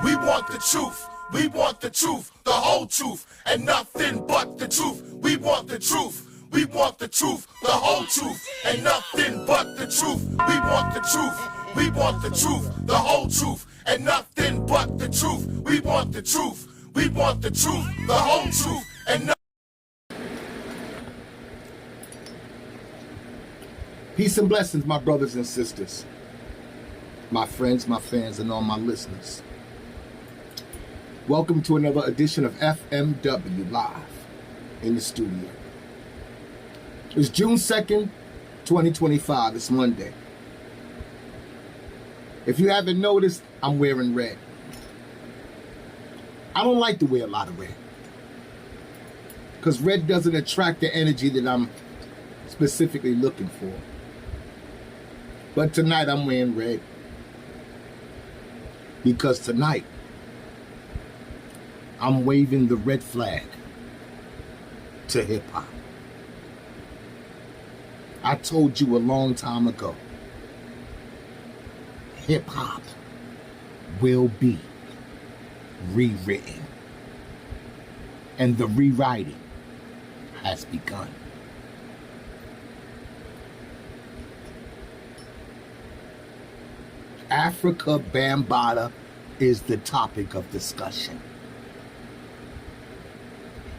We want the truth. We want the truth, the whole truth, and nothing but the truth. We want the truth. We want the truth, the whole truth, and nothing but the truth. We want the truth. We want the truth, the whole truth, and nothing but the truth. We want the truth. We want the truth, the whole truth, and nothing. Peace and blessings, my brothers and sisters, my friends, my fans, and all my listeners. Welcome to another edition of FMW Live in the studio. It's June 2nd, 2025. It's Monday. If you haven't noticed, I'm wearing red. I don't like to wear a lot of red because red doesn't attract the energy that I'm specifically looking for. But tonight I'm wearing red because tonight I'm waving the red flag to hip-hop. I told you a long time ago, hip-hop will be rewritten, and the rewriting has begun. Africa Bambaataa is the topic of discussion,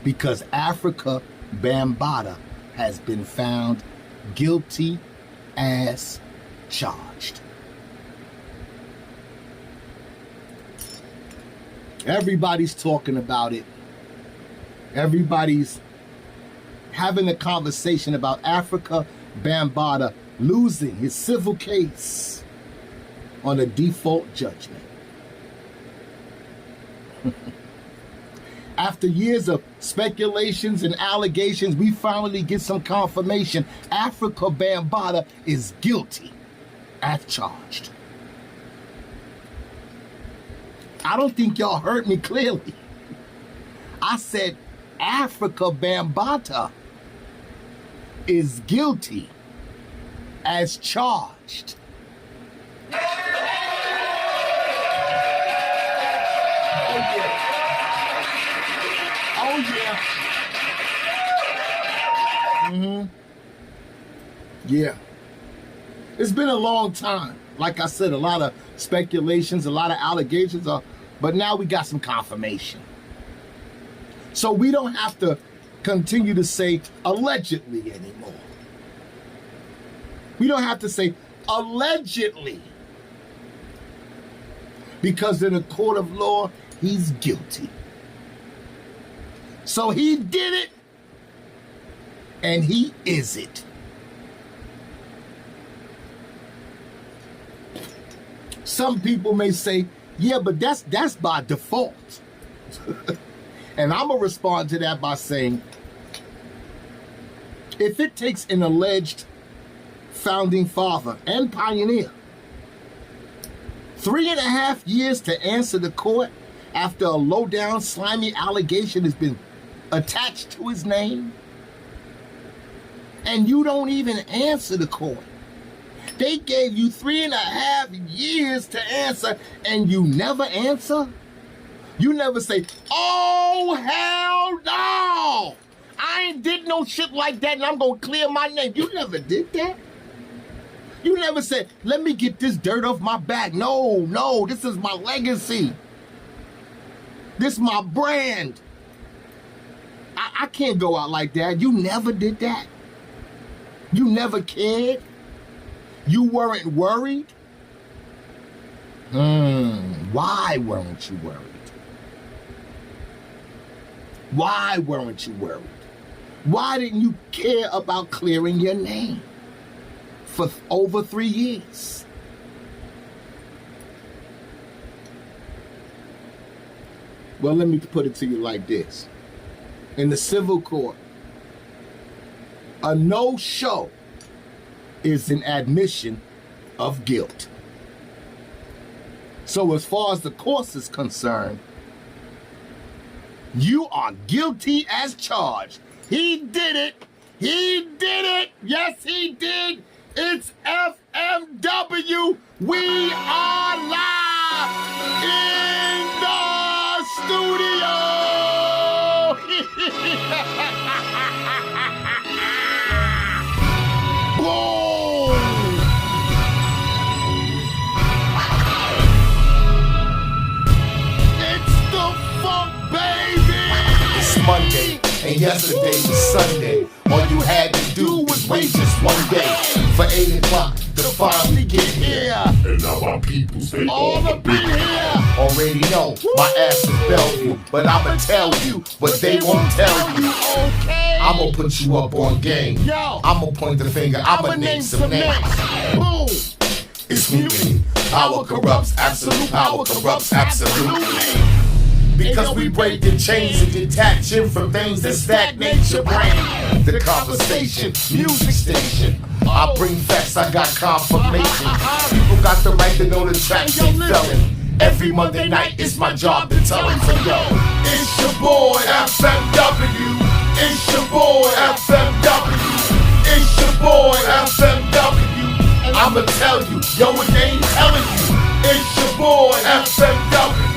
because Africa Bambaataa has been found guilty as charged. Everybody's talking about it. Everybody's having a conversation about Africa Bambaataa losing his civil case on a default judgment. After years of speculations and allegations, we finally get some confirmation. Africa Bambaataa is guilty as charged. I don't think y'all heard me clearly. I said Africa Bambaataa is guilty as charged. Oh yeah. Yeah. It's been a long time. Like I said, a lot of speculations, a lot of allegations, but now we got some confirmation. So we don't have to continue to say allegedly anymore. We don't have to say allegedly, because in a court of law, he's guilty. So he did it, and he is it. Some people may say, yeah, but that's by default. And I'm going to respond to that by saying, if it takes an alleged founding father and pioneer 3.5 years to answer the court after a low-down, slimy allegation has been attached to his name, and you don't even answer the court. They gave you 3.5 years to answer, and you never answer? You never say, oh, hell no! I ain't did no shit like that, and I'm gonna clear my name. You never did that. You never said, let me get this dirt off my back. No, this is my legacy. This is my brand. I can't go out like that. You never did that. You never cared. You weren't worried. Why weren't you worried? Why weren't you worried? Why didn't you care about clearing your name for over 3 years? Well, let me put it to you like this. In the civil court, a no-show is an admission of guilt. So as far as the court is concerned, you are guilty as charged. He did it. He did it. Yes, he did. It's FMW. We are live in and yesterday was Sunday. All you had to do was wait just one day for 8 o'clock to finally get here. And now my peoples, they All up in here. Already know my ass is Bellevue, but I'ma tell you what they won't tell you. Okay. I'ma put you up on game. Yo. I'ma point the finger. I'ma name some names. Boom. It's mutiny. Power corrupts. Absolute power corrupts. Absolutely. Because we break the chains and detach him from things that stagnate your brain. The conversation, music station. I bring facts, I got confirmation. People got the right to know the tracks they felling. Every Monday night, it's my job to tell them. So yo, it's your boy FMW. It's your boy FMW. It's your boy FMW. I'ma tell you, yo, it ain't telling you. It's your boy FMW.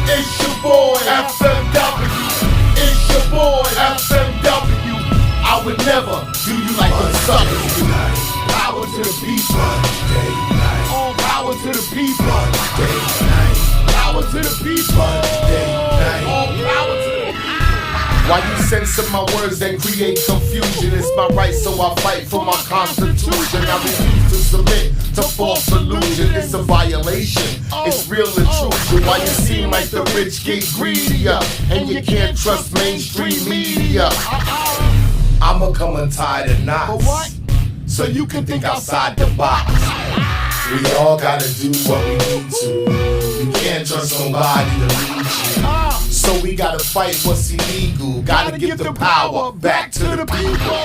It's your boy FMW. It's your boy FMW. I would never do you like the suckers do. Power to the people. All power to the people. Power to the people. All power to the people. Why you censor my words and create confusion? It's my right, so I fight for my constitution. I refuse to submit to false illusion. It's a violation. It's real and true. Why you seem like the rich get greedier and you can't trust mainstream media? I'ma come untie the knots so you can think outside the box. We all gotta do what we need to. You can't trust nobody to lead you. So we gotta fight what's illegal. Gotta give the power back to the people.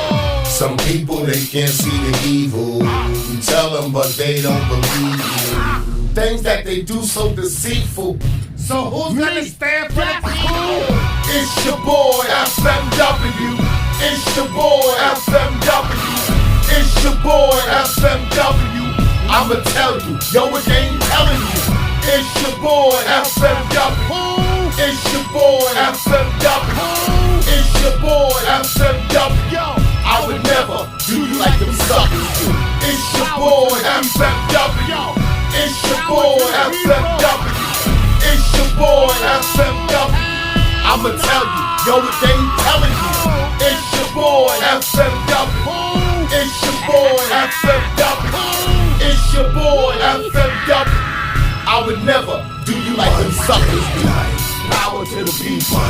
Some people, they can't see the evil. You tell them, but they don't believe you. Things that they do so deceitful. So who's gonna stand for the people? It's your boy FMW. It's your boy FMW. It's your boy FMW. I'ma tell you, yo, it ain't telling you. It's your boy FMW. It's your boy FMW. It's your boy FMW. I would never do you like them suckers do. It's your boy FMW. It's your boy FMW. It's your boy FMW. I'ma tell you, yo, it ain't telling you. It's your boy FMW. It's your boy FMW. It's your boy FMW. I would never do you like them suckers do. Power to the people.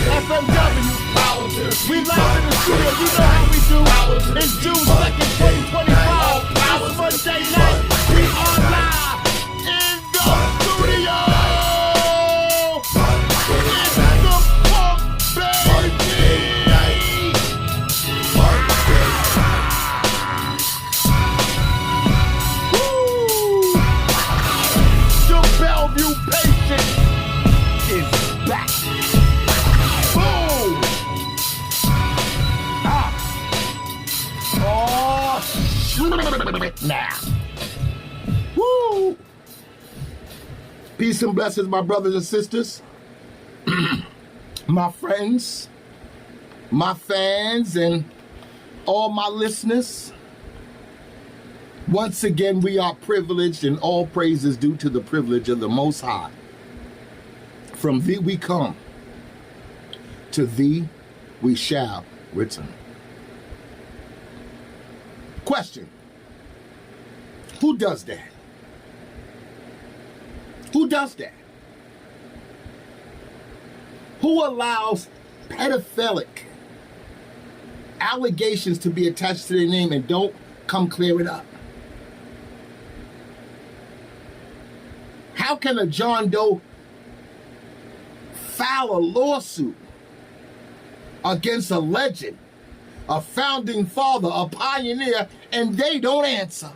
FMW. Power to the people. We live in the studio. You know how we do. Power to the it's June 2nd, 2025. It's Monday night. We are live in the studio. It's the funk, baby. Woo! The Bellevue patient is back. Boom! Oh, now. Woo! Peace and blessings, my brothers and sisters, my friends, my fans, and all my listeners. Once again, we are privileged, and all praise is due to the privilege of the Most High. From thee we come, to thee we shall return. Question: who does that? Who does that? Who allows pedophilic allegations to be attached to their name and don't come clear it up? How can a John Doe file a lawsuit against a legend, a founding father, a pioneer, and they don't answer?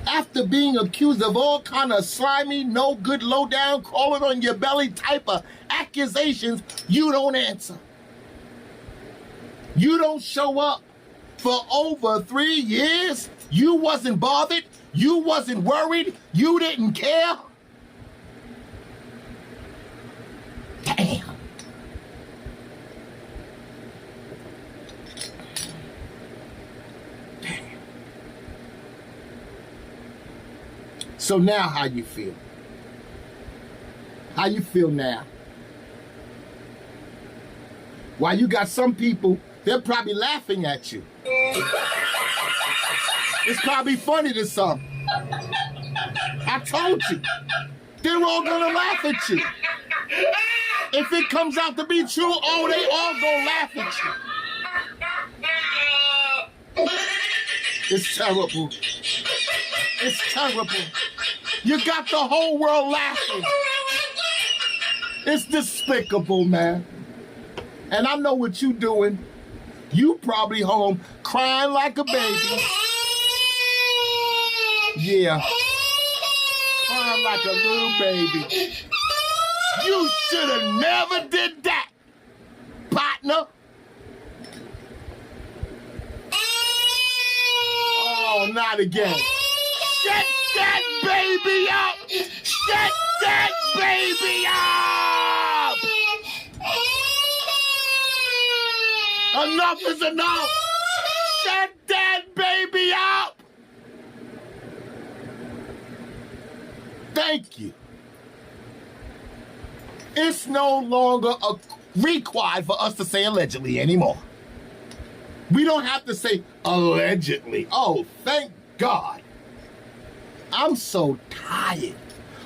After being accused of all kind of slimy, no good, low down, crawling on your belly type of accusations, you don't answer. You don't show up for over 3 years. You wasn't bothered. You wasn't worried. You didn't care. Damn. So now how you feel? How you feel now? While you got some people, they're probably laughing at you. It's probably funny to some. I told you. They're all gonna laugh at you. If it comes out to be true, oh, they all gonna laugh at you. It's terrible. It's terrible. You got the whole world laughing. It's despicable, man. And I know what you doing. You probably home crying like a baby. Yeah. Crying like a little baby. You should have never did that, partner. Oh, not again. Get that baby up! Get that baby up! Enough is enough! Get that baby up! Thank you. It's no longer required for us to say allegedly anymore. We don't have to say allegedly. Oh, thank God. I'm so tired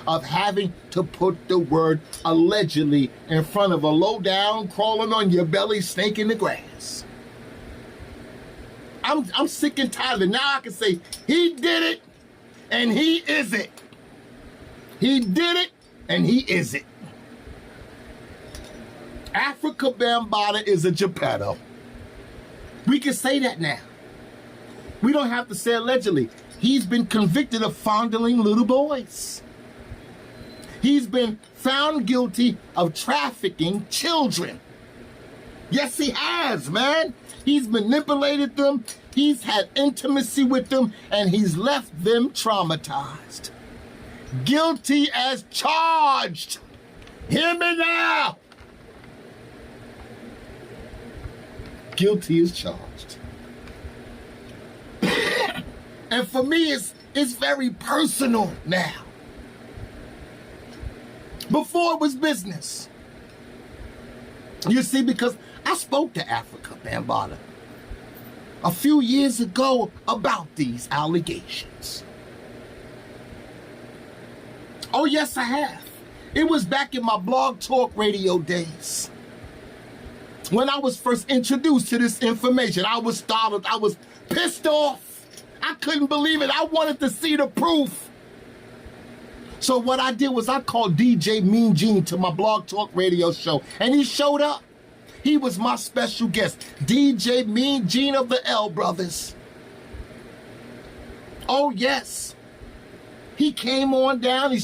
of having to put the word allegedly in front of a low down, crawling on your belly snake in the grass. I'm sick and tired of it. Now I can say he did it and he is it. He did it and he is it. Africa Bambaataa is a Geppetto. We can say that now. We don't have to say allegedly. He's been convicted of fondling little boys. He's been found guilty of trafficking children. Yes, he has, man. He's manipulated them. He's had intimacy with them, and he's left them traumatized. Guilty as charged. Hear me now. Guilty as charged. And for me, it's very personal now. Before it was business. You see, because I spoke to Africa Bambaataa a few years ago about these allegations. Oh, yes, I have. It was back in my blog talk radio days. When I was first introduced to this information, I was startled. I was pissed off. I couldn't believe it. I wanted to see the proof. So what I did was I called DJ Mean Gene to my blog talk radio show, and he showed up. He was my special guest, DJ Mean Gene of the L Brothers. Oh, yes. He came on down,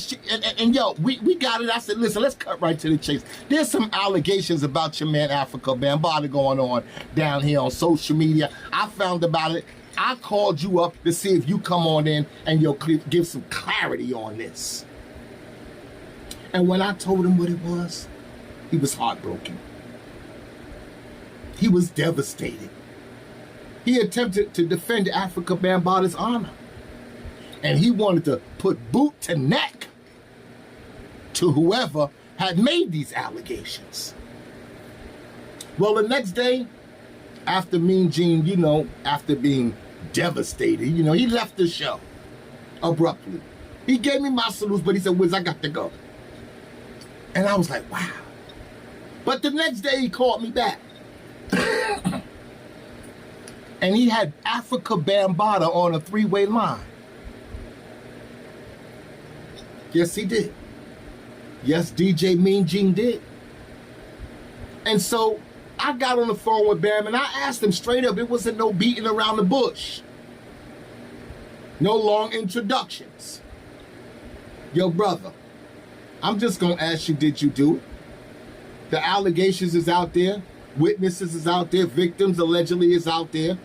and yo, we got it. I said, listen, let's cut right to the chase. There's some allegations about your man Africa Bambaataa going on down here on social media. I found about it. I called you up to see if you come on in and you'll give some clarity on this. And when I told him what it was, he was heartbroken. He was devastated. He attempted to defend Africa Bambaataa's honor. And he wanted to put boot to neck to whoever had made these allegations. Well, the next day, after Mean Gene, you know, after being devastated, you know, he left the show abruptly. He gave me my salutes, but he said, Wiz, I got to go. And I was like, wow. But the next day, he called me back. And he had Africa Bambaataa on a three-way line. Yes, he did. Yes, DJ Mean Gene did. And so I got on the phone with Bam and I asked him straight up. It wasn't no beating around the bush. No long introductions. Yo, brother, I'm just going to ask you, did you do it? The allegations is out there. Witnesses is out there. Victims allegedly is out there.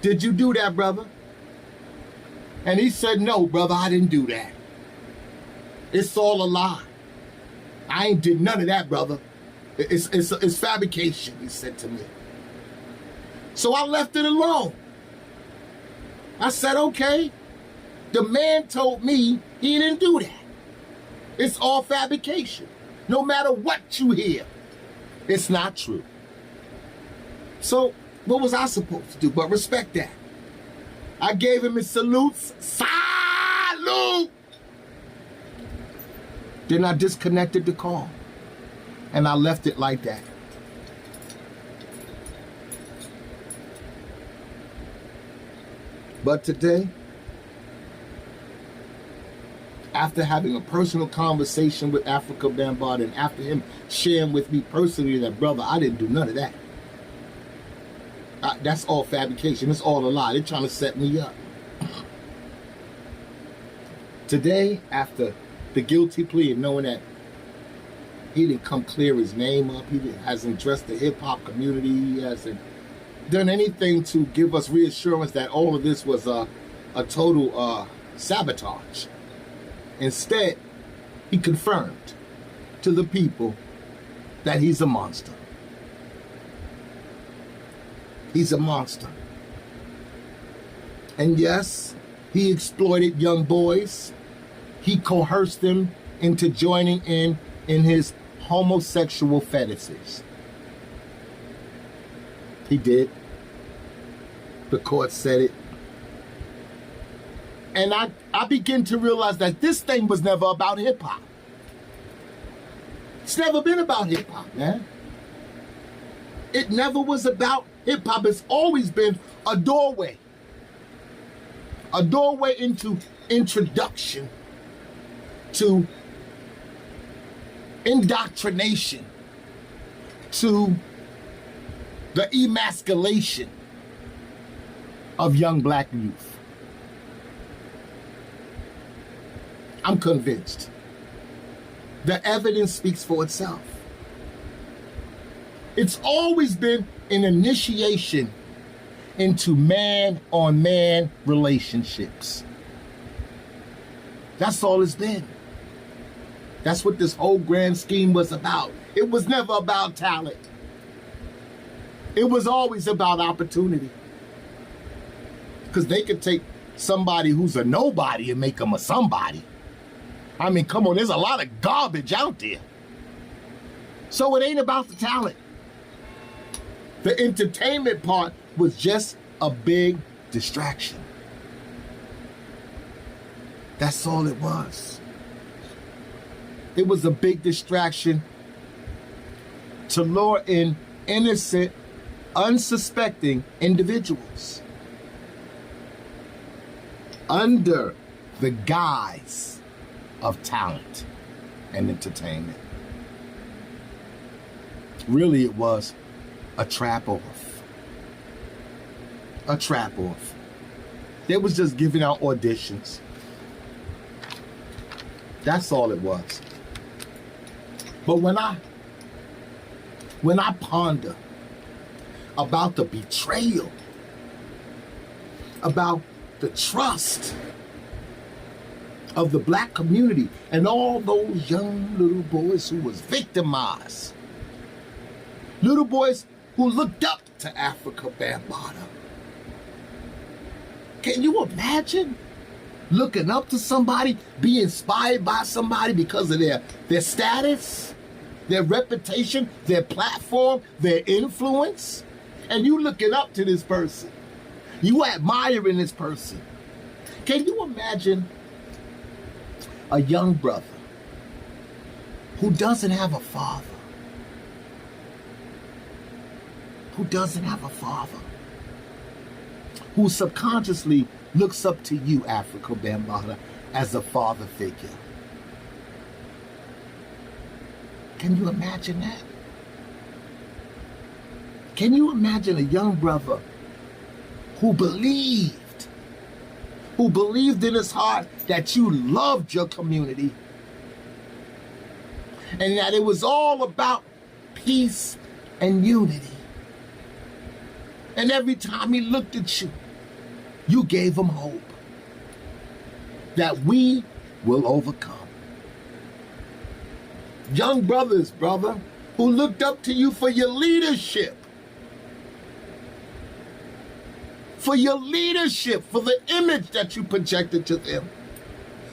Did you do that, brother? And he said, no, brother, I didn't do that. It's all a lie. I ain't did none of that, brother. It's fabrication, he said to me. So I left it alone. I said, okay. The man told me he didn't do that. It's all fabrication. No matter what you hear, it's not true. So what was I supposed to do but respect that? I gave him his salutes. Salute! Then I disconnected the call. And I left it like that. But today, after having a personal conversation with Africa Bambaataa, and after him sharing with me personally that, brother, I didn't do none of that. That's all fabrication. It's all a lie. They're trying to set me up. Today, after the guilty plea and knowing that he didn't come clear his name up, hasn't addressed the hip-hop community, he hasn't done anything to give us reassurance that all of this was a total sabotage. Instead, he confirmed to the people that he's a monster. He's a monster. And yes, he exploited young boys. He coerced them into joining in his homosexual fetishes. He did. The court said it. And I begin to realize that this thing was never about hip-hop. It's never been about hip-hop, man. It never was about hip-hop. It's always been a doorway. A doorway into introduction to indoctrination, to the emasculation of young black youth. I'm convinced. The evidence speaks for itself. It's always been an initiation into man-on-man relationships. That's all it's been. That's what this whole grand scheme was about. It was never about talent. It was always about opportunity. Because they could take somebody who's a nobody and make them a somebody. I mean, come on, there's a lot of garbage out there. So it ain't about the talent. The entertainment part was just a big distraction. That's all it was. It was a big distraction to lure in innocent, unsuspecting individuals under the guise of talent and entertainment. Really, it was a trap-off. A trap-off. They was just giving out auditions. That's all it was. But when I ponder about the betrayal, about the trust of the black community and all those young little boys who was victimized, little boys who looked up to Africa Bambaataa. Can you imagine looking up to somebody, be inspired by somebody because of their status, their reputation, their platform, their influence? And you looking up to this person. You admiring this person. Can you imagine a young brother who doesn't have a father? Who doesn't have a father? Who subconsciously looks up to you, Africa Bambaataa, as a father figure. Can you imagine that? Can you imagine a young brother who believed in his heart that you loved your community and that it was all about peace and unity? And every time he looked at you, you gave him hope that we will overcome. Young brothers, brother, who looked up to you for your leadership. For your leadership, for the image that you projected to them,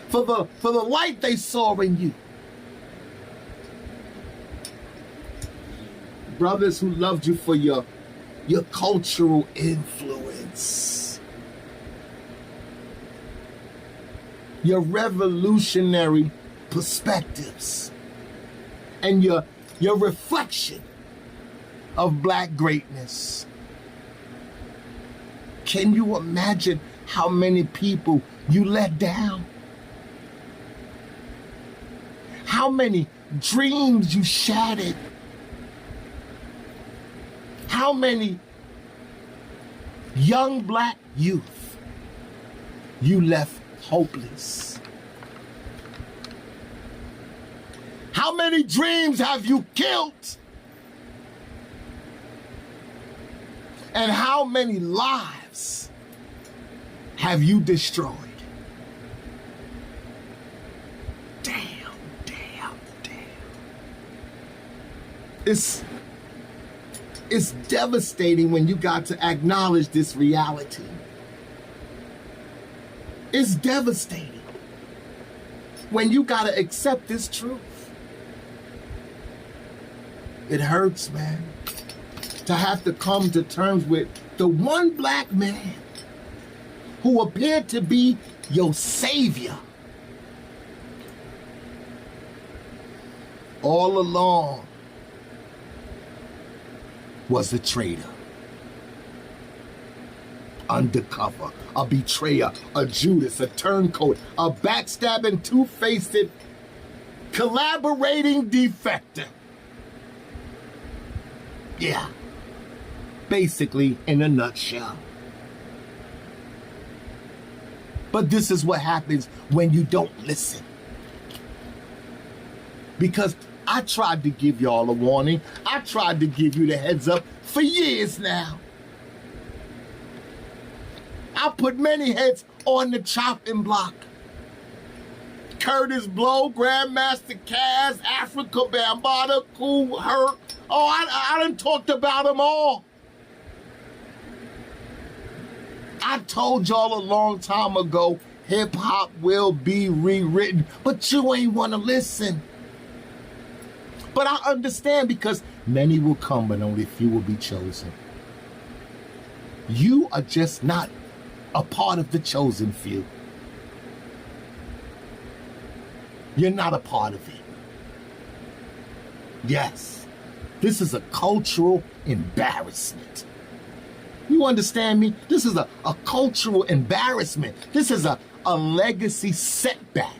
for the light they saw in you. Brothers who loved you for your your cultural influence, your revolutionary perspectives, and your reflection of black greatness. Can you imagine how many people you let down? How many dreams you shattered? How many young black youth you left hopeless? How many dreams have you killed? And how many lives have you destroyed? Damn. It's devastating when you got to acknowledge this reality. It's devastating when you got to accept this truth. It hurts, man, to have to come to terms with the one black man who appeared to be your savior all along was a traitor, undercover, a betrayer, a Judas, a turncoat, a backstabbing, two-faced, collaborating defector. Yeah, basically in a nutshell. But this is what happens when you don't listen. Because I tried to give y'all a warning. I tried to give you the heads up for years now. I put many heads on the chopping block. Curtis Blow, Grandmaster Caz, Africa Bambaataa, Cool Herc. Oh, I done talked about them all. I told y'all a long time ago, hip hop will be rewritten, but you ain't want to listen. But I understand, because many will come, but only few will be chosen. You are just not a part of the chosen few. You're not a part of it. Yes, this is a cultural embarrassment. You understand me? This is a cultural embarrassment. This is a legacy setback.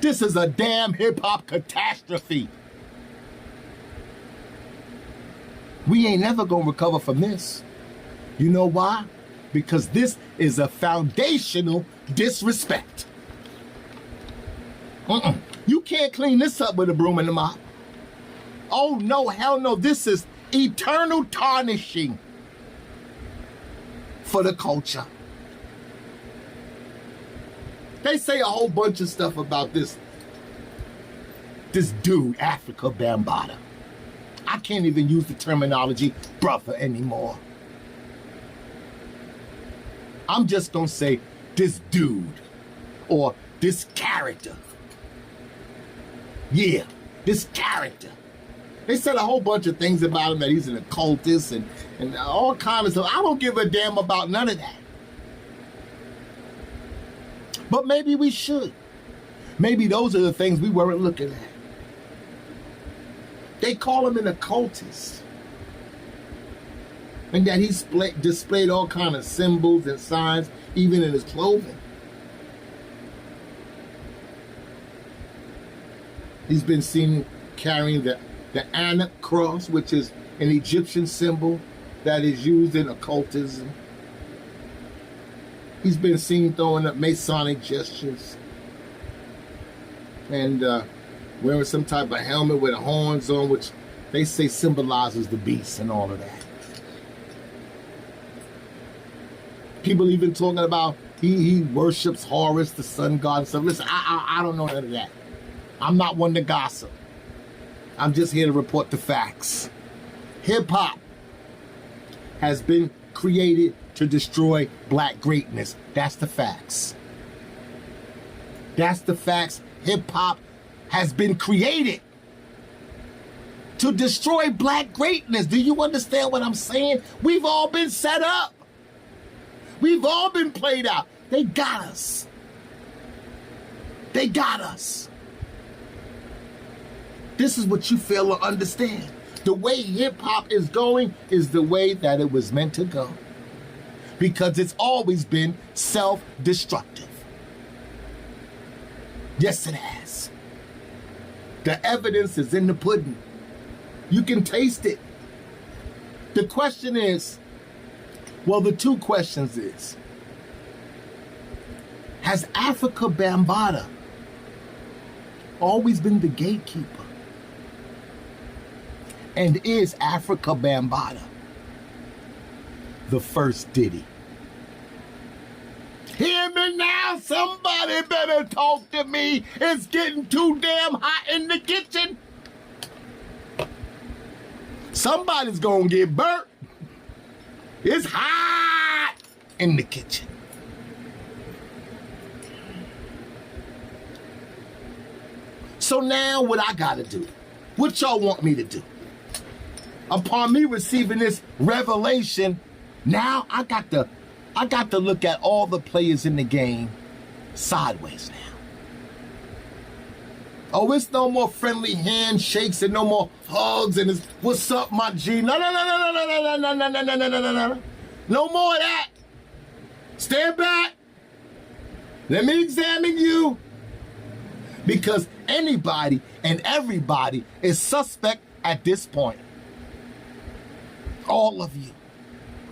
This is a damn hip-hop catastrophe. We ain't never gonna recover from this. You know why? Because this is a foundational disrespect. You can't clean this up with a broom and a mop. Oh no, hell no, this is eternal tarnishing for the culture. They say a whole bunch of stuff about this dude, Africa Bambaataa. I can't even use the terminology brother anymore. I'm just gonna say this dude or this character. Yeah, this character. They said a whole bunch of things about him, that he's an occultist and all kinds of stuff. I don't give a damn about none of that. But maybe we should. Maybe those are the things we weren't looking at. They call him an occultist. And that he displayed all kinds of symbols and signs, even in his clothing. He's been seen carrying the Anak cross, which is an Egyptian symbol that is used in occultism. He's been seen throwing up Masonic gestures and wearing some type of helmet with horns on, which they say symbolizes the beast and all of that. People even talking about he worships Horus, the sun god, and stuff. Listen, I don't know none of that. I'm not one to gossip. I'm just here to report the facts. Hip-hop has been created to destroy black greatness. That's the facts. That's the facts. Hip-hop has been created to destroy black greatness. Do you understand what I'm saying? We've all been set up. We've all been played out. They got us. They got us. This is what you fail to understand. The way hip-hop is going is the way that it was meant to go. Because it's always been self-destructive. Yes, it has. The evidence is in the pudding. You can taste it. The question is, well, the two questions is, has Africa Bambaataa always been the gatekeeper? And is Africa Bambaataa the first Diddy? Hear me now, somebody better talk to me. It's getting too damn hot in the kitchen. Somebody's gonna get burnt. It's hot in the kitchen. So now what I gotta do? What y'all want me to do? Upon me receiving this revelation, now I got to look at all the players in the game sideways now. Oh, it's no more friendly handshakes and no more hugs and it's, what's up, my G? No. No more of that. Stand back. Let me examine you. Because anybody and everybody is suspect at this point. All of you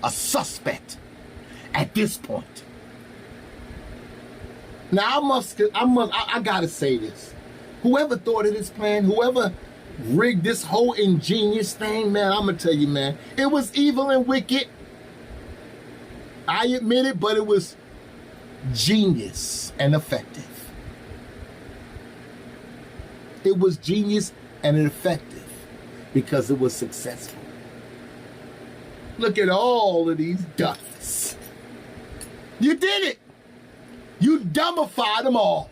are suspect at this point. Now I gotta say this. Whoever thought of this plan, whoever rigged this whole ingenious thing, man, I'm gonna tell you, man, it was evil and wicked. I admit it, but it was genius and effective. It was genius and effective because it was successful. Look at all of these ducks. You did it. You dumbified them all.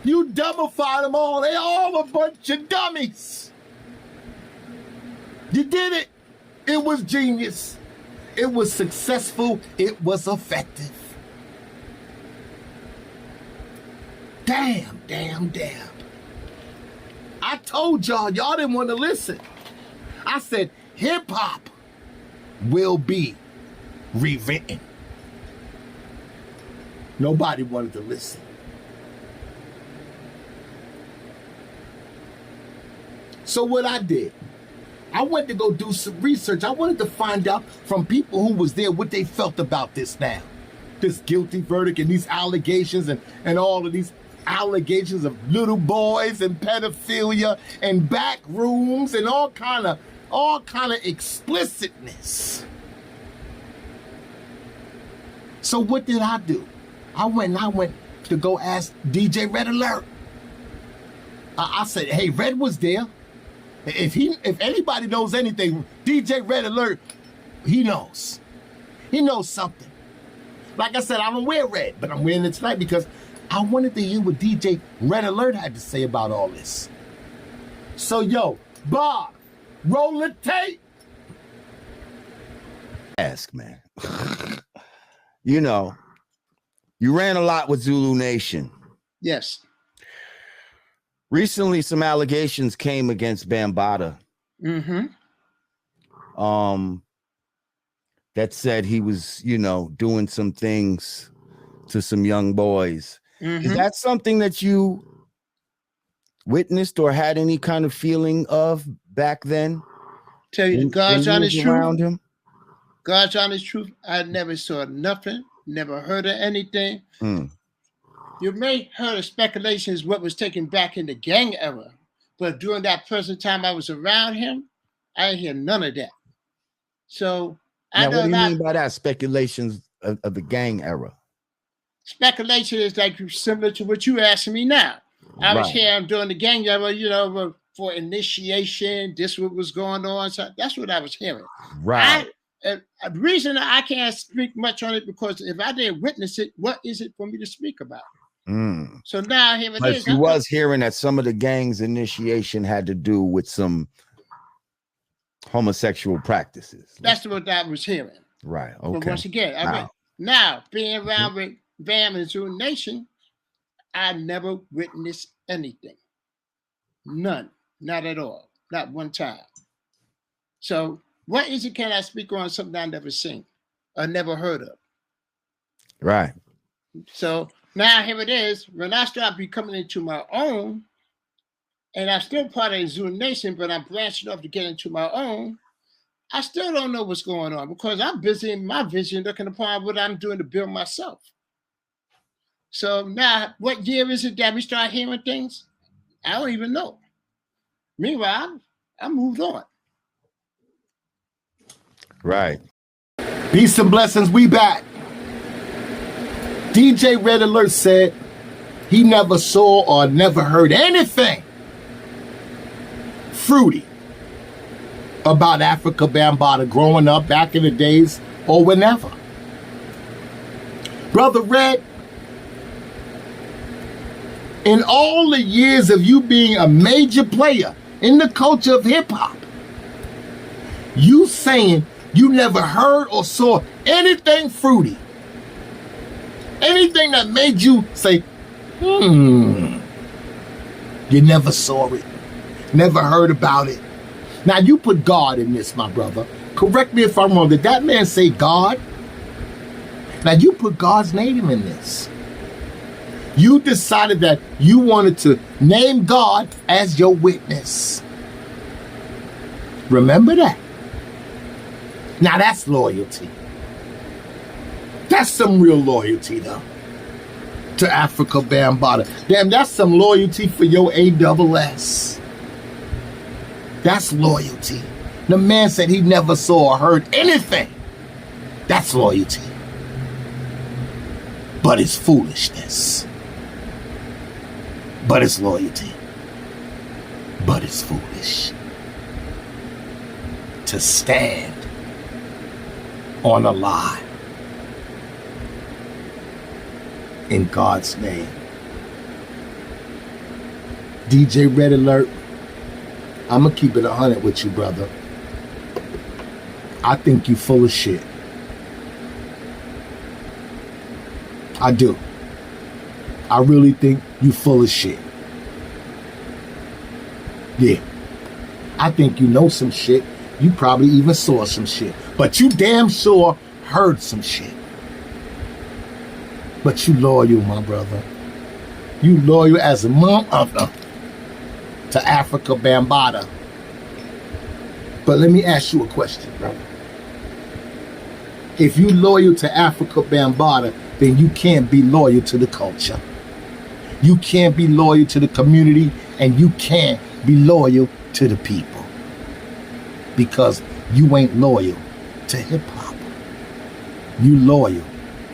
You dumbified them all. They all a bunch of dummies. You did it. It was genius. It was successful. It was effective. Damn. I told y'all didn't want to listen. I said hip-hop will be rewritten. Nobody wanted to listen. So what I did, I went to go do some research. I wanted to find out from people who was there what they felt about this now. This guilty verdict and these allegations and all of these allegations of little boys and pedophilia and back rooms and all kind of explicitness. So what did I do? I went to go ask DJ Red Alert. I said, hey, Red was there. If anybody knows anything, DJ Red Alert, he knows. He knows something. Like I said, I don't wear red, but I'm wearing it tonight because I wanted to hear what DJ Red Alert had to say about all this. So, yo, Bob, roll the tape. Ask, man. You know, you ran a lot with Zulu Nation. Yes. Recently, some allegations came against Bambaataa. Mm-hmm. That said he was, doing some things to some young boys. Mm-hmm. Is that something that you witnessed or had any kind of feeling of back then? Tell you God's honest truth. Him? God's honest truth. I never saw nothing, never heard of anything. You may heard of speculations what was taken back in the gang era, but during that present time I was around him, I didn't hear none of that. So now, what do you mean by that? Speculations of the gang era? Speculation is like similar to what you asking me now. I was here during the gang era, for initiation. This what was going on. So that's what I was hearing. Right. The reason I can't speak much on it because if I didn't witness it, what is it for me to speak about? Mm. So now here it But is. you was hearing that some of the gang's initiation had to do with some homosexual practices. That's what I was hearing. Right. Okay. But once again, now being around with Bam and Zulu Nation, I never witnessed anything. None. Not at all. Not one time. So what is it can I speak on something I never seen or never heard of? Right. So now here it is. When I start becoming into my own, and I'm still part of the Zulu Nation, but I'm branching off to get into my own, I still don't know what's going on because I'm busy in my vision looking upon what I'm doing to build myself. So now, what year is it that we start hearing things? I don't even know. Meanwhile, I moved on. Right. Peace and blessings, we back. DJ Red Alert said he never saw or never heard anything fruity about Africa Bambaataa growing up back in the days or whenever. Brother Red, in all the years of you being a major player in the culture of hip-hop, you saying you never heard or saw anything fruity, anything that made you say, you never saw it, never heard about it. Now you put God in this, my brother. Correct me if I'm wrong. Did that man say God? Now you put God's name in this. You decided that you wanted to name God as your witness. Remember that. Now that's loyalty. That's some real loyalty though. To Africa Bambaataa. Damn, that's some loyalty for your ASS. That's loyalty. The man said he never saw or heard anything. That's loyalty. But it's foolishness. But it's loyalty. But it's foolish. To stand on a lie in God's name. DJ Red Alert, I'm gonna keep it 100 with you, brother. I think you full of shit. I do. I really think you full of shit. Yeah. I think you know some shit. You probably even saw some shit. But you damn sure heard some shit. But you loyal, my brother. You loyal as a mother to Africa Bambaataa. But let me ask you a question, brother. If you loyal to Africa Bambaataa, then you can't be loyal to the culture. You can't be loyal to the community, and you can't be loyal to the people. Because you ain't loyal to hip-hop. You loyal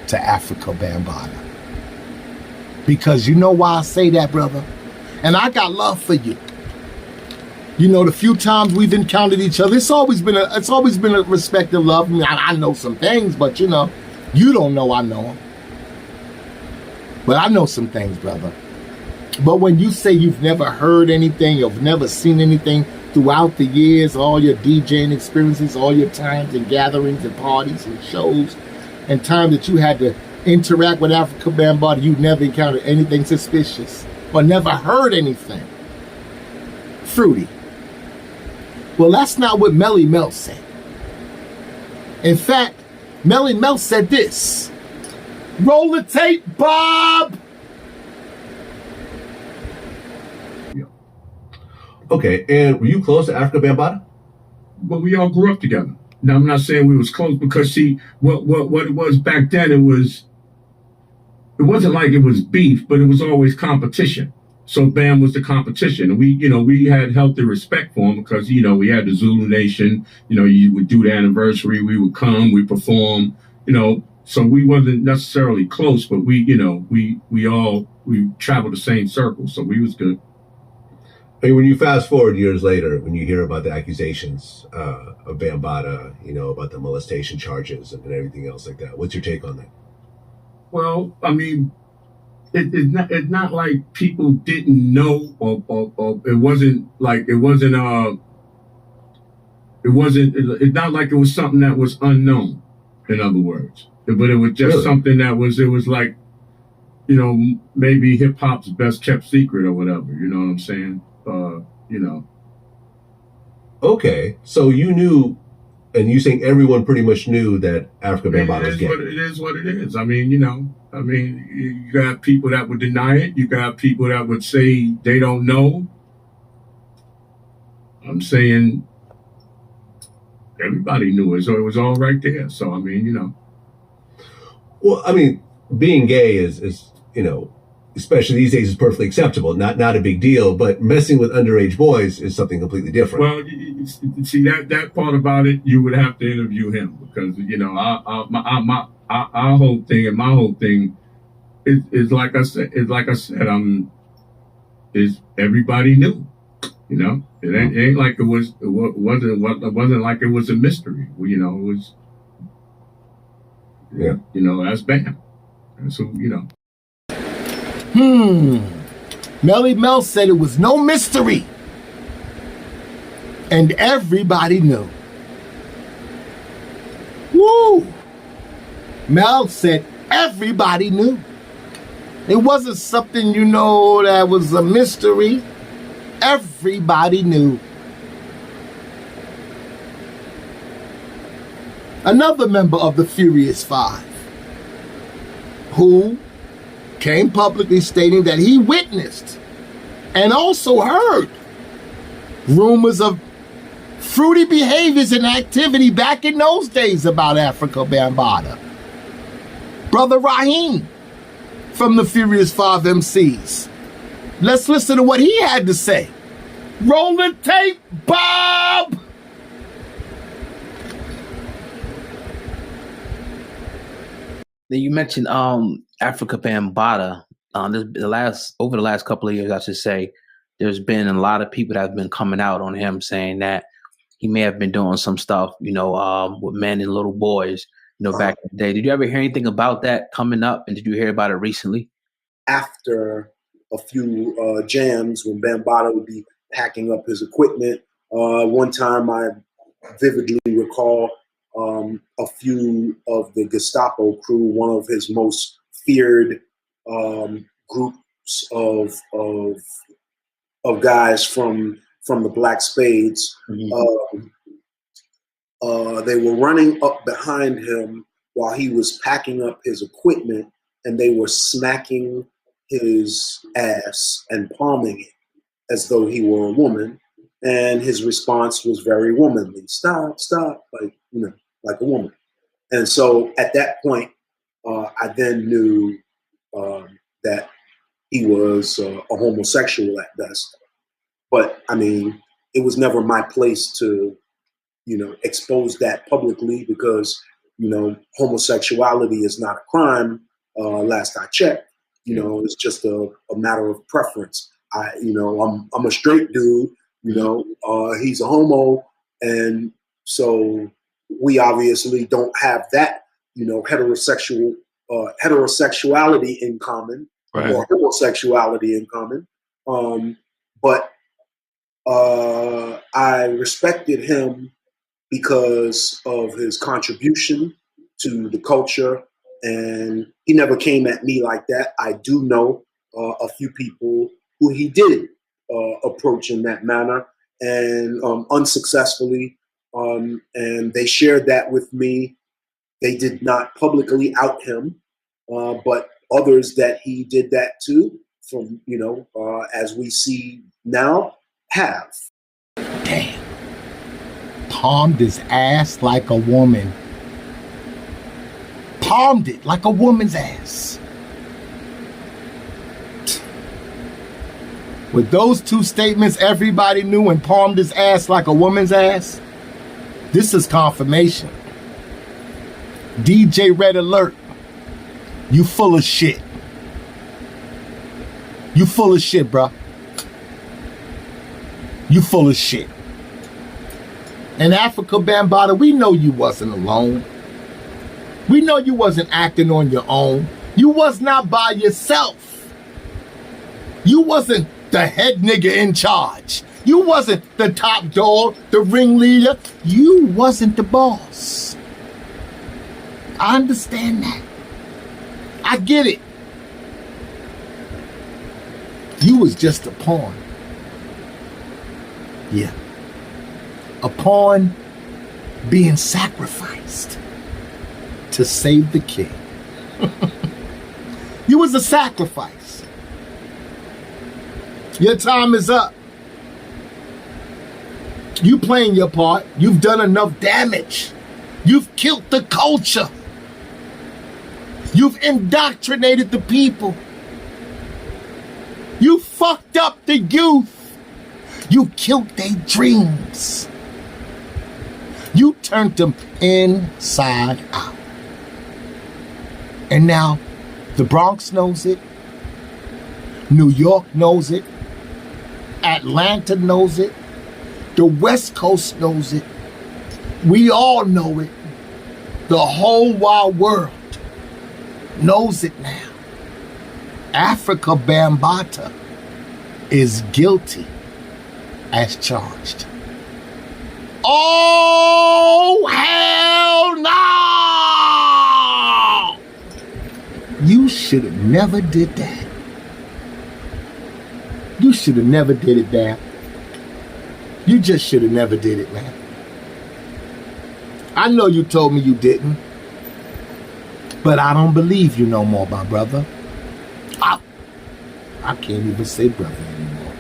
to Africa Bambaataa. Because you know why I say that, brother? And I got love for you. You know, the few times we've encountered each other, it's always been a respect and love. I mean, I know some things, but you know, you don't know I know them. But I know some things, brother. But when you say you've never heard anything, you've never seen anything throughout the years, all your DJing experiences, all your times and gatherings and parties and shows, and time that you had to interact with Africa Bambaataa, you never encountered anything suspicious or never heard anything fruity. Well, that's not what Melly Mel said. In fact, Melly Mel said this. Roll the tape, Bob! Okay, and were you close to Africa Bambaataa? Well, we all grew up together. Now, I'm not saying we was close because, see, what it was back then, it wasn't like it was beef, but it was always competition. So Bam was the competition. And we had healthy respect for him because, we had the Zulu Nation, you would do the anniversary, we would come, we perform, so we wasn't necessarily close, but we traveled the same circle, so we was good. Hey, when you fast forward years later, when you hear about the accusations of Bambaataa, about the molestation charges and everything else like that, what's your take on that? Well, I mean, it's not like people didn't know, or it's not like it was something that was unknown, in other words. But it was just something that was like, you know, maybe hip hop's best kept secret or whatever. You know what I'm saying? You know. Okay, so you knew, and you saying everyone pretty much knew that Africa Bambaataa was gay. It is what it is. I mean, you know, you got people that would deny it. You got people that would say they don't know. I'm saying everybody knew it, so it was all right there. So I mean, you know. Well, I mean, being gay is you know, especially these days, is perfectly acceptable. Not a big deal. But messing with underage boys is something completely different. Well, you see that part about it, you would have to interview him, because you know our whole thing and my whole thing is like I said. Is everybody knew. You know, it ain't like it wasn't like it was a mystery. You know, it was. Yeah. You know, that's Bam. And so, you know. Melly Mel said it was no mystery. And everybody knew. Woo! Mel said everybody knew. It wasn't something, you know, that was a mystery. Everybody knew. Another member of the Furious Five, who came publicly stating that he witnessed and also heard rumors of fruity behaviors and activity back in those days about Africa Bambaataa. Brother Raheem from the Furious Five MCs. Let's listen to what he had to say. Roll the tape, Bob! You mentioned Africa Bambaataa. Over the last couple of years, I should say, there's been a lot of people that have been coming out on him saying that he may have been doing some stuff, you know, with men and little boys, you know, back in the day. Did you ever hear anything about that coming up? And did you hear about it recently? After a few jams, when Bambaataa would be packing up his equipment, one time I vividly recall a few of the Gestapo crew, one of his most feared groups of guys from the Black Spades. Mm-hmm. They were running up behind him while he was packing up his equipment, and they were smacking his ass and palming it as though he were a woman. And his response was very womanly. Stop, like, you know, like a woman. And so at that point, I then knew that he was a homosexual at best. But I mean, it was never my place to, you know, expose that publicly, because, you know, homosexuality is not a crime. Last I checked, you know, it's just a matter of preference. I'm a straight dude, you know, he's a homo. And so we obviously don't have that, you know, heterosexuality in common, right, or homosexuality in common. But I respected him because of his contribution to the culture, and he never came at me like that. I do know a few people who he did approach in that manner, and unsuccessfully, and they shared that with me. They did not publicly out him, but others that he did that to, from, you know, as we see now, have. Damn. Palmed his ass like a woman. Palmed it like a woman's ass. With those two statements, everybody knew, and palmed his ass like a woman's ass. This is confirmation. DJ Red Alert, you full of shit. You full of shit, bruh. You full of shit. And Africa Bambaataa, we know you wasn't alone. We know you wasn't acting on your own. You was not by yourself. You wasn't the head nigga in charge. You wasn't the top dog, the ringleader. You wasn't the boss. I understand that. I get it. You was just a pawn. Yeah. A pawn being sacrificed to save the king. You was a sacrifice. Your time is up. You playing your part. You've done enough damage. You've killed the culture. You've indoctrinated the people. You fucked up the youth. You killed their dreams. You turned them inside out. And now the Bronx knows it. New York knows it. Atlanta knows it. The West Coast knows it. We all know it. The whole wide world knows it now. Africa Bambaataa is guilty as charged. Oh, hell no! You should have never did that. You should have never did it, man. You just should have never did it, man. I know you told me you didn't, but I don't believe you no more, my brother. I can't even say brother anymore.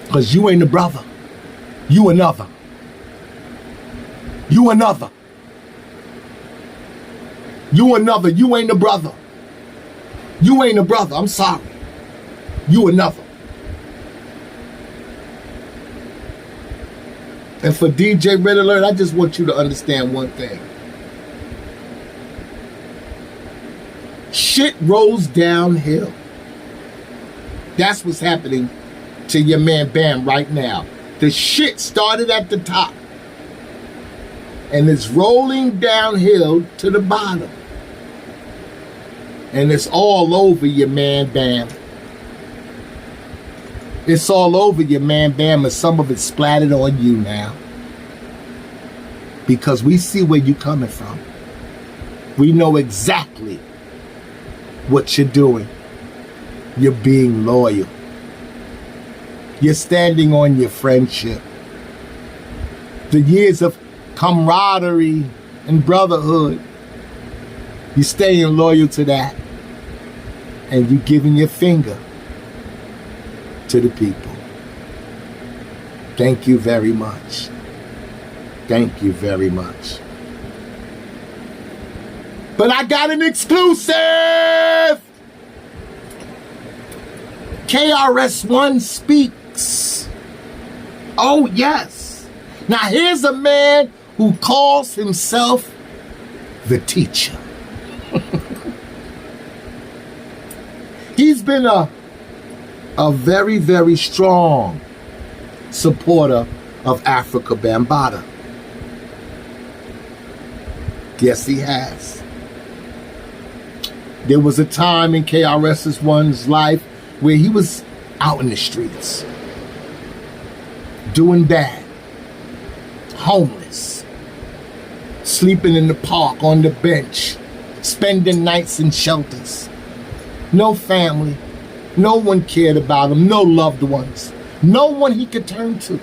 Because you ain't a brother. You another. You another. You another. You ain't a brother. You ain't a brother. I'm sorry. You another. And for DJ Red Alert, I just want you to understand one thing. Shit rolls downhill. That's what's happening to your man Bam right now. The shit started at the top and it's rolling downhill to the bottom. And it's all over your man Bam. It's all over your man Bam, and some of it splattered on you now. Because we see where you're coming from. We know exactly what you're doing. You're being loyal. You're standing on your friendship. The years of camaraderie and brotherhood. You're staying loyal to that. And you're giving your finger to the people. Thank you very much. Thank you very much. But I got an exclusive! KRS-One speaks. Oh, yes. Now, here's a man who calls himself the teacher. He's been a very, very strong supporter of Africa Bambaataa. Yes, he has. There was a time in KRS-One's life where he was out in the streets, doing bad, homeless, sleeping in the park on the bench, spending nights in shelters. No family, no one cared about him, no loved ones, no one he could turn to.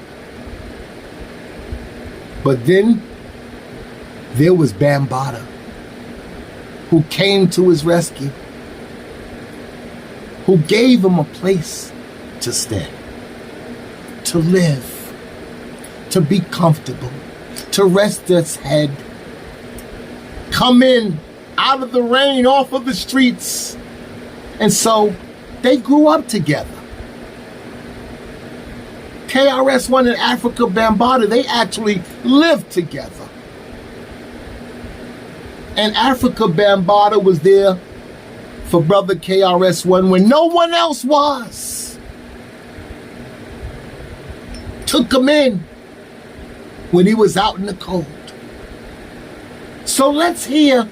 But then there was Bambaataa, who came to his rescue, who gave him a place to stay, to live, to be comfortable, to rest his head, come in out of the rain, off of the streets. And so they grew up together. KRS-One and Africa Bambaataa, they actually lived together. And Africa Bambaataa was there for brother KRS-One when no one else was. Took him in when he was out in the cold. So let's hear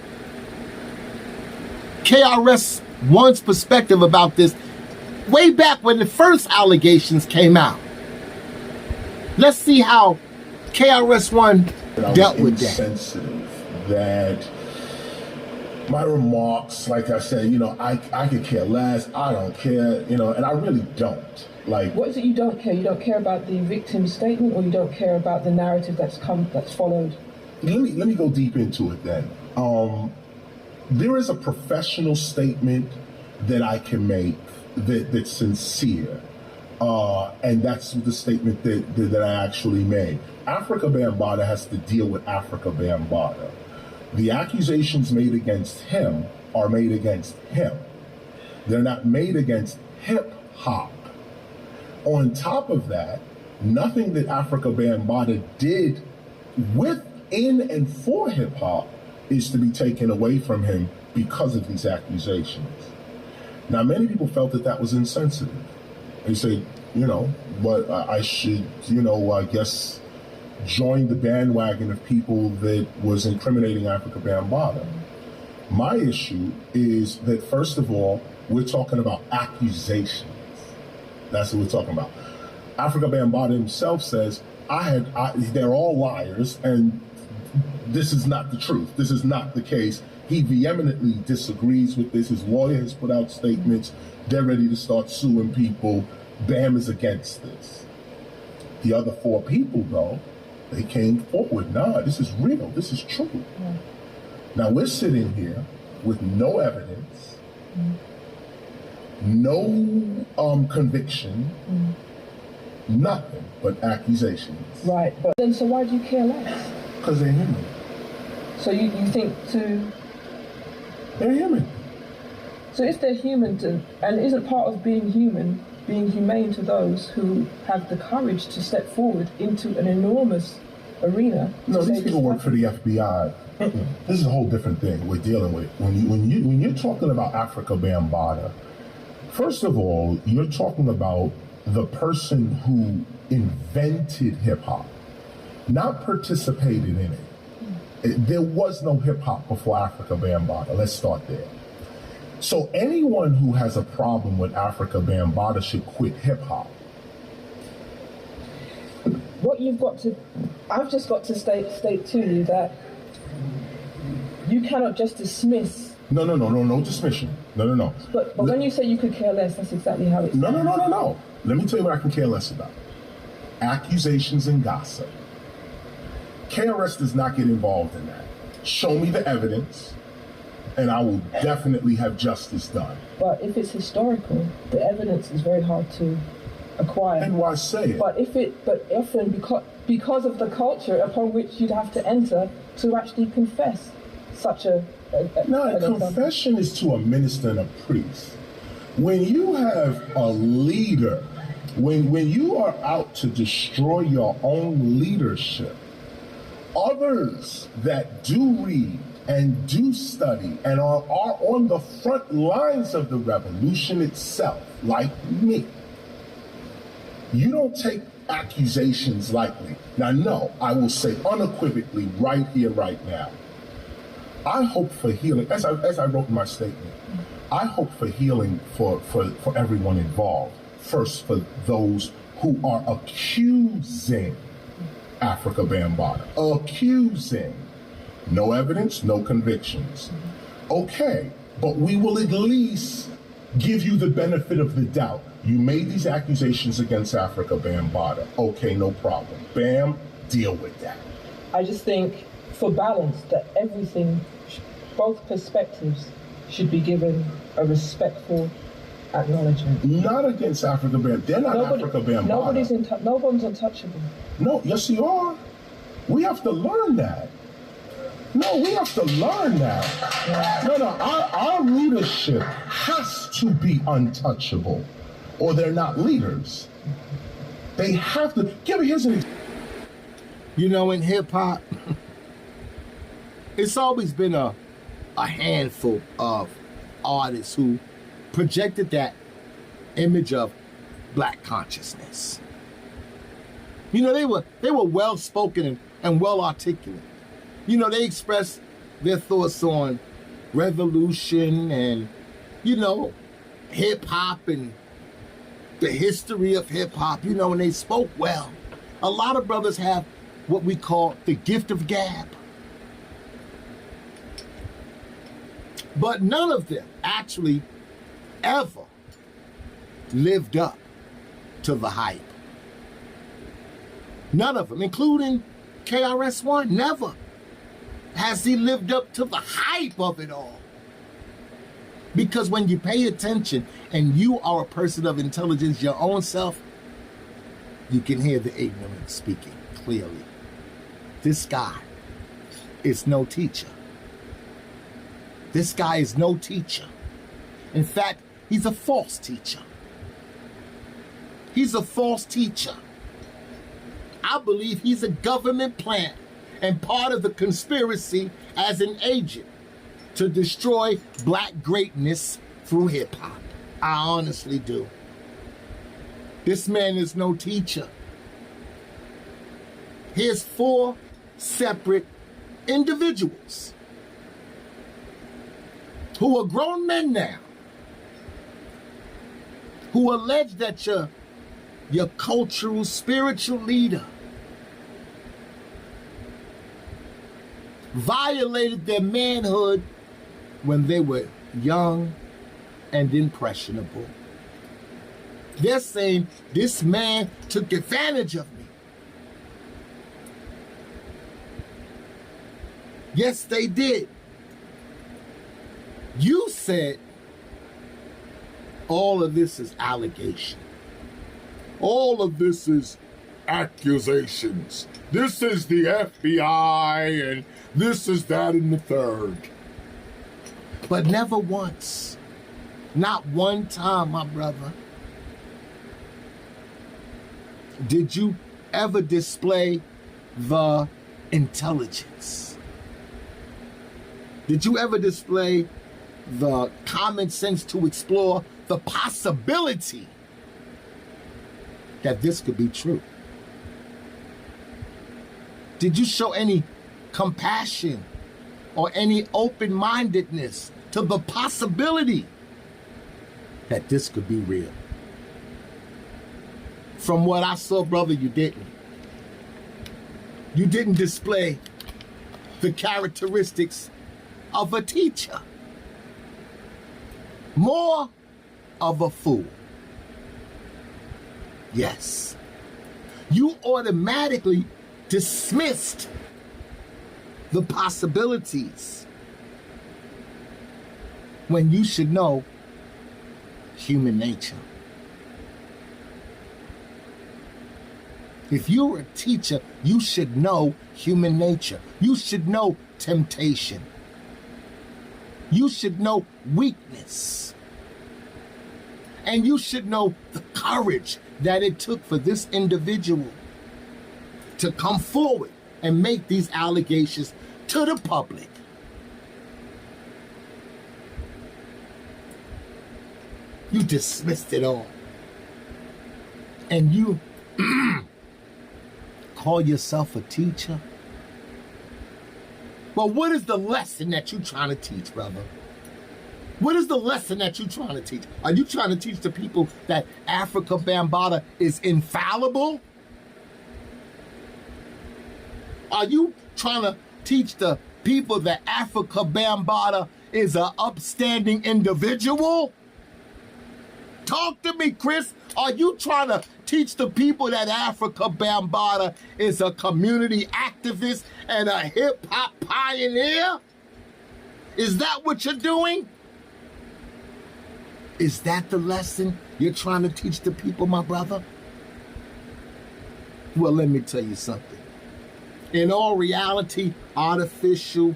KRS-One's perspective about this. way back when the first allegations came out. Let's see how KRS-One dealt with that. Insensitive that my remarks, like I said, I could care less. I don't care, and I really don't. Like, what is it you don't care? You don't care about the victim's statement, or you don't care about the narrative that's followed? Let me go deep into it then. There is a professional statement that I can make that's sincere. And that's the statement that I actually made. Africa Bambaataa has to deal with Africa Bambaataa. The accusations made against him are made against him. They're not made against hip hop. On top of that, nothing that Africa Bambaataa did within and for hip hop is to be taken away from him because of these accusations. Now, many people felt that was insensitive. They said, but I should, I guess, join the bandwagon of people that was incriminating Africa Bambaataa. My issue is that, first of all, we're talking about accusations. That's what we're talking about. Africa Bambaataa himself says, they're all liars, and this is not the truth. This is not the case. He vehemently disagrees with this. His lawyer has put out statements. They're ready to start suing people. Bam is against this. The other 4 people, though, they came forward. Nah, this is real. This is true. Yeah. Now we're sitting here with no evidence, no conviction, nothing but accusations. Right, but then so why do you care less? Because they're human. So you think they're human. So if they're human, and isn't part of being human being humane to those who have the courage to step forward into an enormous arena? No, these people work for the FBI. This is a whole different thing we're dealing with. When you're talking about Africa Bambaataa, first of all, you're talking about the person who invented hip hop, not participated in it. There was no hip hop before Africa Bambaataa. Let's start there. So anyone who has a problem with Africa Bambaataa should quit hip hop. I've just got to state to you that you cannot just dismiss. No dismission. No. But when you say you could care less, that's exactly how it's. No. Let me tell you what I can care less about. Accusations and gossip. KRS does not get involved in that. Show me the evidence, and I will definitely have justice done. But if it's historical, the evidence is very hard to acquire. And why say it? But often because of the culture upon which you'd have to enter to actually confess such a confession is to a minister and a priest. When you have a leader, when you are out to destroy your own leadership, others that do read and do study and are on the front lines of the revolution itself, like me, you don't take accusations lightly. Now, no, I will say unequivocally right here, right now, I hope for healing, as I wrote in my statement, I hope for healing for everyone involved. First, for those who are accusing Africa Bambaataa. Accusing. No evidence, no convictions. Okay, but we will at least give you the benefit of the doubt. You made these accusations against Africa Bambaataa. Okay, no problem. Bam, deal with that. I just think, for balance, that everything, both perspectives, should be given a respectful acknowledgement. Not against Africa Bambaataa. They're not Africa Bambaataa. No one's untouchable. No, yes you are. We have to learn that. No, we have to learn that. No, our leadership has to be untouchable, or they're not leaders. They have to. Here's an example. In hip hop, it's always been a handful of artists who projected that image of black consciousness. They were well spoken and well articulate. They expressed their thoughts on revolution and, hip hop and the history of hip hop, you know, and they spoke well. A lot of brothers have what we call the gift of gab. But none of them actually ever lived up to the hype. None of them, including KRS-One, never has he lived up to the hype of it all. Because when you pay attention and you are a person of intelligence, your own self, you can hear the ignorant speaking clearly. This guy is no teacher. This guy is no teacher. In fact, he's a false teacher. He's a false teacher. I believe he's a government plant and part of the conspiracy as an agent to destroy black greatness through hip hop. I honestly do. This man is no teacher. Here's 4 separate individuals who are grown men now, who allege that your cultural, spiritual leader violated their manhood when they were young and impressionable. They're saying this man took advantage of me. Yes, they did. You said all of this is allegation. All of this is accusations. This is the FBI and this is that and the third. But never once, not one time, my brother, did you ever display the intelligence? Did you ever display the common sense to explore the possibility that this could be true? Did you show any compassion or any open-mindedness to the possibility that this could be real? From what I saw, brother, you didn't. You didn't display the characteristics of a teacher. More of a fool. Yes. You automatically dismissed the possibilities when you should know human nature. If you're a teacher, you should know human nature. You should know temptation. You should know weakness. And you should know the courage that it took for this individual to come forward and make these allegations to the public. You dismissed it all. And you call yourself a teacher? Well, what is the lesson that you're trying to teach, brother? What is the lesson that you're trying to teach? Are you trying to teach the people that Africa Bambaataa is infallible? Are you trying to teach the people that Africa Bambaataa is an upstanding individual? Talk to me, Chris. Are you trying to teach the people that Africa Bambaataa is a community activist and a hip-hop pioneer? Is that what you're doing? Is that the lesson you're trying to teach the people, my brother? Well, let me tell you something. In all reality, artificial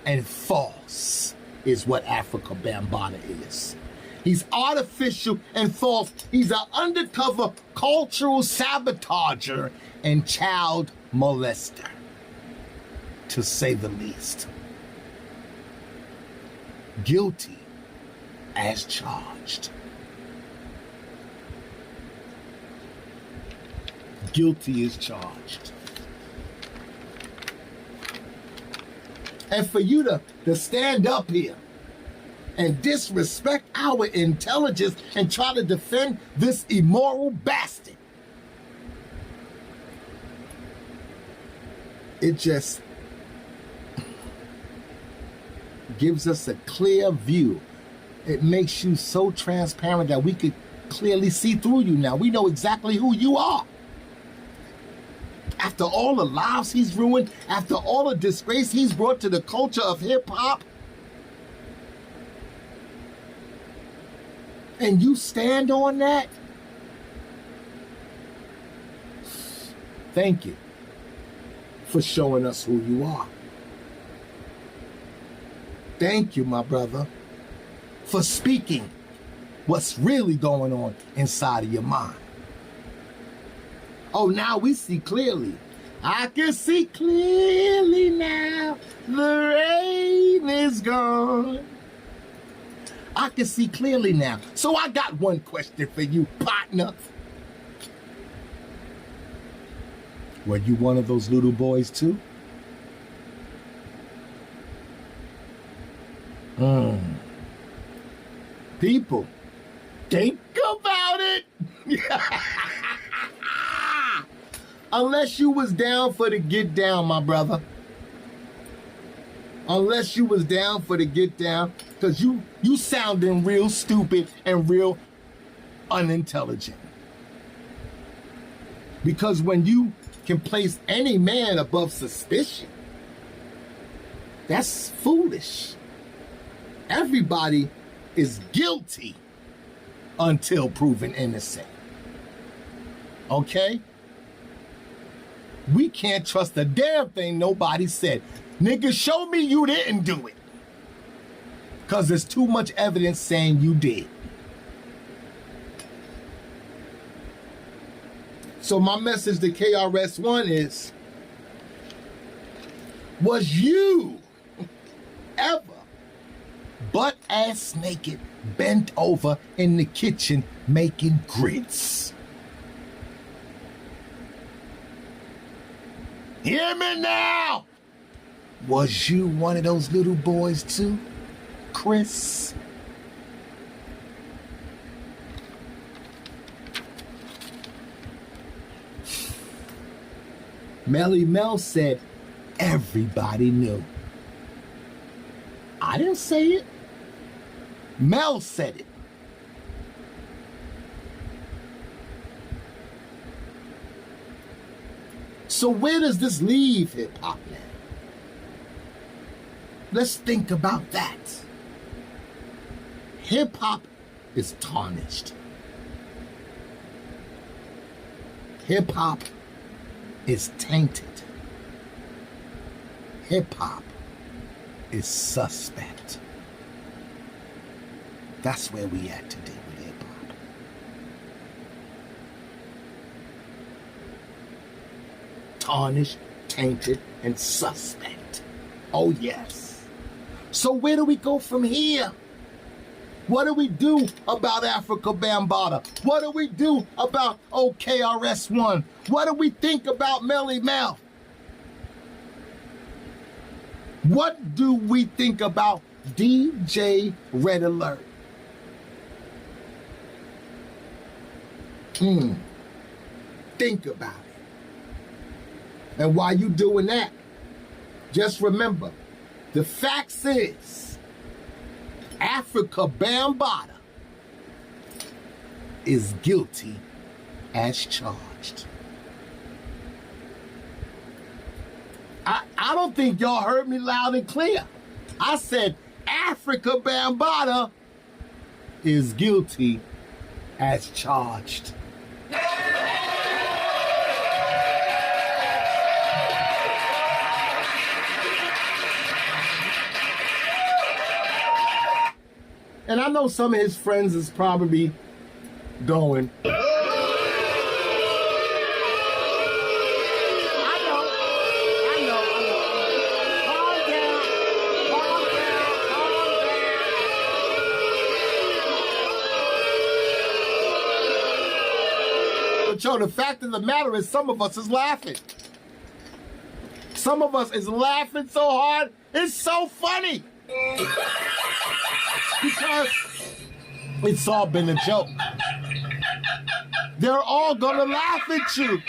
and false is what Africa Bambaataa is. He's artificial and false. He's an undercover cultural sabotager and child molester, to say the least. Guilty as charged. Guilty as charged. And for you to stand up here and disrespect our intelligence and try to defend this immoral bastard. It just gives us a clear view. It makes you so transparent that we could clearly see through you now. We know exactly who you are. After all the lives he's ruined, after all the disgrace he's brought to the culture of hip-hop, and you stand on that, thank you for showing us who you are. Thank you, my brother, for speaking what's really going on inside of your mind. Oh, now we see clearly. I can see clearly now. The rain is gone. I can see clearly now. So I got one question for you, partner. Were you one of those little boys too? People, think about it. Unless you was down for the get down, my brother. Unless you was down for the get down, because you sounding real stupid and real unintelligent. Because when you can place any man above suspicion, that's foolish. Everybody is guilty until proven innocent. Okay? We can't trust a damn thing nobody said. Nigga, show me you didn't do it. Because there's too much evidence saying you did. So my message to KRS-One is, was you ever butt-ass naked, bent over in the kitchen making grits? Hear me now! Was you one of those little boys too, Chris? Melly Mel said everybody knew. I didn't say it. Mel said it. So where does this leave hip-hop now? Let's think about that. Hip-hop is tarnished. Hip-hop is tainted. Hip-hop is suspect. That's where we at today with hip-hop. Tarnished, tainted, and suspect. Oh yes. So where do we go from here? What do we do about Africa Bambaataa? What do we do about KRS-One? What do we think about Melly Mel? What do we think about DJ Red Alert? Think about it. And while you doing that, just remember, the facts is, Africa Bambaataa is guilty as charged. I don't think y'all heard me loud and clear. I said Africa Bambaataa is guilty as charged. And I know some of his friends is probably going, But the fact of the matter is some of us is laughing. Some of us is laughing so hard, it's so funny. Because it's all been a joke. They're all gonna laugh at you.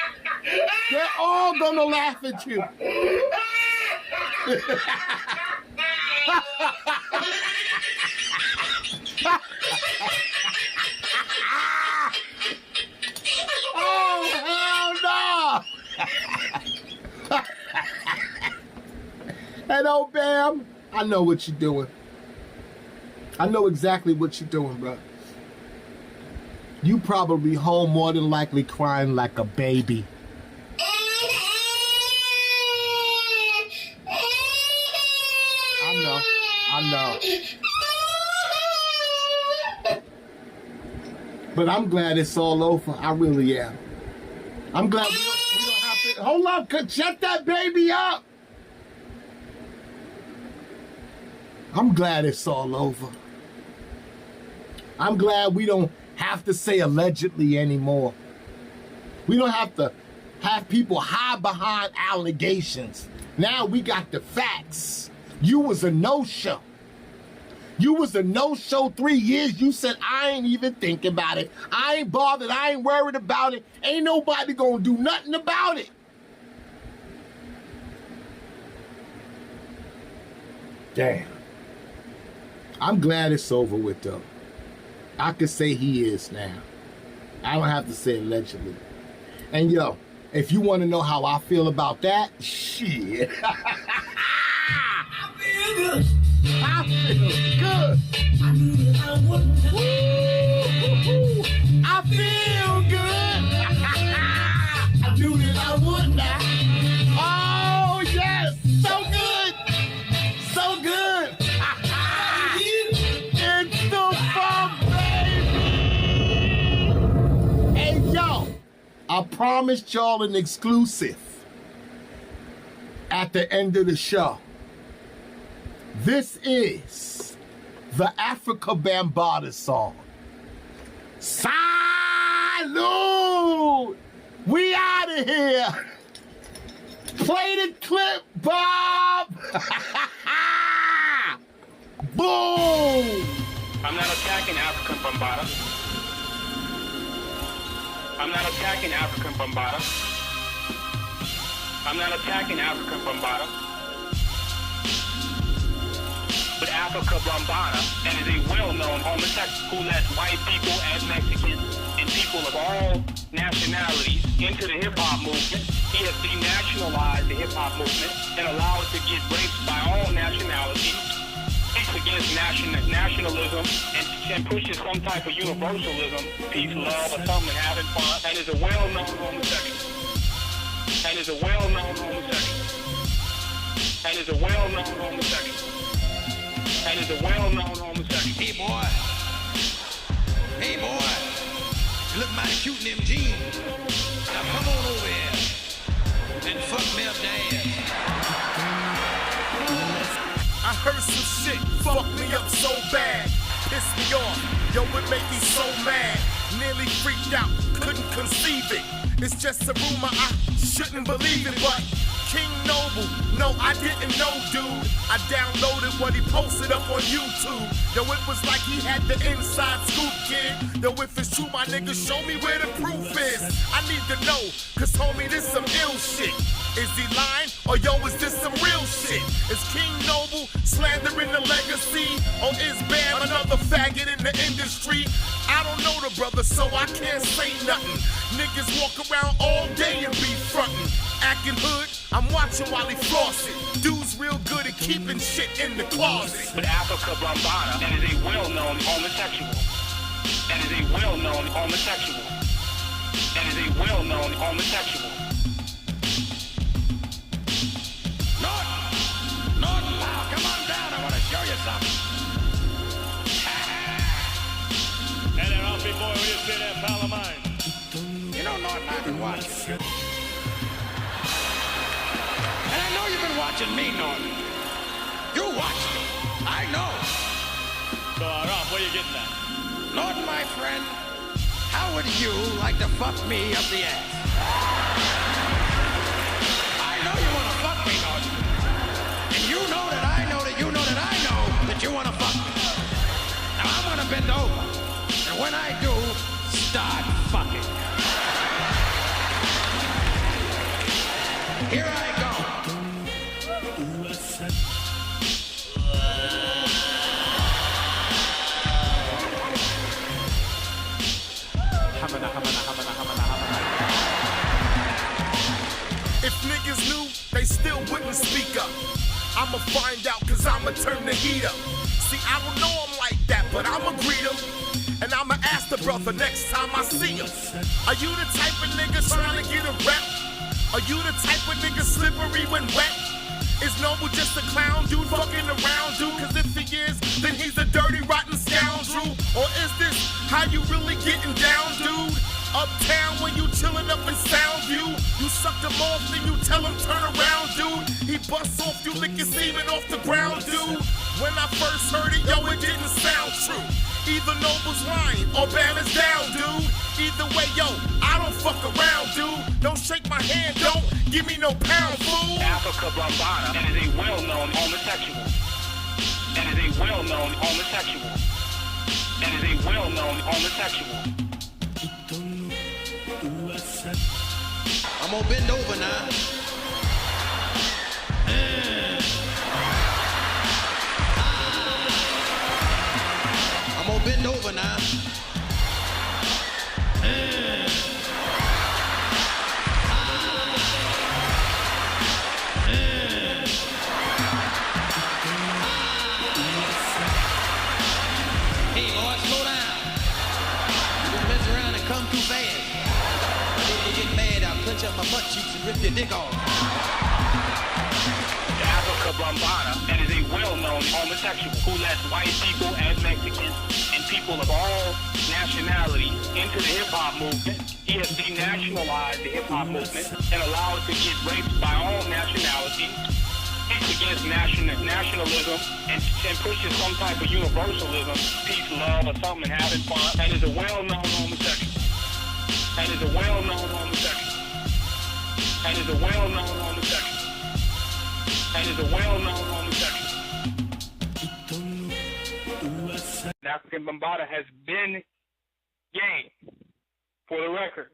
They're all gonna laugh at you. Oh, hell no! Hey, old Bam, I know what you're doing. I know exactly what you're doing, bro. You probably home more than likely crying like a baby. I know. But I'm glad it's all over. I really am. I'm glad we don't have to. Hold up, shut that baby up. I'm glad it's all over. I'm glad we don't have to say allegedly anymore. We don't have to have people hide behind allegations. Now we got the facts. You was a no-show. You was a no-show 3 years. You said, I ain't even thinking about it. I ain't bothered. I ain't worried about it. Ain't nobody gonna do nothing about it. Damn. I'm glad it's over with, though. I could say he is now. I don't have to say allegedly. And yo, if you want to know how I feel about that, shit. I feel good. I feel good. I knew that I wouldn't. I feel good. I knew that I wouldn't. Oh, yes. So good. So good. It's the fun, baby. Hey, yo. I promised y'all an exclusive at the end of the show. This is the Africa Bambaataa song. Salute! We out of here. Play the clip, Bob. Boom! I'm not attacking African Bambaataa. I'm not attacking African Bambaataa. I'm not attacking African Bambaataa. But Africa Bambaataa, and is a well-known homosexual who lets white people and Mexicans and people of all nationalities into the hip-hop movement. He has denationalized the hip-hop movement and allowed it to get raped by all nationalities. He's against nationalism and pushes some type of universalism, peace, love, or something, having fun, and is a well-known homosexual. And is a well-known homosexual. And is a well-known homosexual. And is a well-known homosexual. Hey boy. Hey boy. You look mighty cute in them jeans. Now come on over here and fuck me up the ass. I heard some shit, fuck me up so bad, pissed me off, yo, it made me so mad, nearly freaked out, couldn't conceive it, it's just a rumor, I shouldn't believe it, but King Noble, no, I didn't know, dude, I downloaded what he posted up on YouTube, yo, it was like he had the inside scoop, kid, yo, if it's true, my nigga, show me where the proof is, I need to know, cause homie, this some ill shit. Is he lying? Or yo, is this some real shit? Is King Noble slandering the legacy? Or is Bam another faggot in the industry? I don't know the brother, so I can't say nothing. Niggas walk around all day and be frontin'. Acting hood, I'm watching while he flossing. Dude's real good at keeping shit in the closet. But Africa Bambaataa, that is a well-known homosexual. That is a well-known homosexual. That is a well-known homosexual. Norton, now come on down. I want to show you something. And then I'll be boy, will you say that, pal of mine? You know, Norton, I've been watching you. And I know you've been watching me, Norton. You watch me. I know. So, Ralph, where you getting at? Norton, my friend, how would you like to fuck me up the ass? I know you want to fuck me, Norton. And you know that I know that you know that I know fucking. Here I go. If niggas knew, they still wouldn't speak up. I'ma find out, cause I'ma turn the heat up. See, I don't know him like that, but I'ma greet him. And I'ma ask the brother next time I see him. Are you the type of nigga trying to get a rep? Are you the type of nigga slippery when wet? Is Noble just a clown dude fucking around, dude? Cause if he is, then he's a dirty, rotten scoundrel. Or is this how you really getting down, dude? Uptown when you chillin' up in Soundview, you suck him off, then you tell him turn around, dude. He busts off, you lick his semen off the ground, dude. When I first heard it, yo, it didn't sound true. Either Noble's lying or Bam is down, dude. Either way, yo, I don't fuck around, dude. Don't shake my hand, don't give me no pound, fool. Africa Bambaataa, and is a well-known homosexual. And is a well-known homosexual. And is a well-known homosexual. I'm gonna bend over now. I'm gonna bend over now. Hey, boy, slow down. You don't mess around and come too fast. If you get mad, I'll clench up my butt cheeks and rip your dick off. Africa Bambaataa, and is a well-known homosexual who lets white people and Mexicans and people of all nationalities into the hip-hop movement. He has denationalized the hip-hop movement and allowed it to get raped by all nationalities. He's against nationalism and pushes some type of universalism, peace, love, or something, and having fun, and is a well-known homosexual. And is a well-known homosexual. And is a well-known homosexual. And is a well-known homosexual. African Bambaataa has been gay, for the record.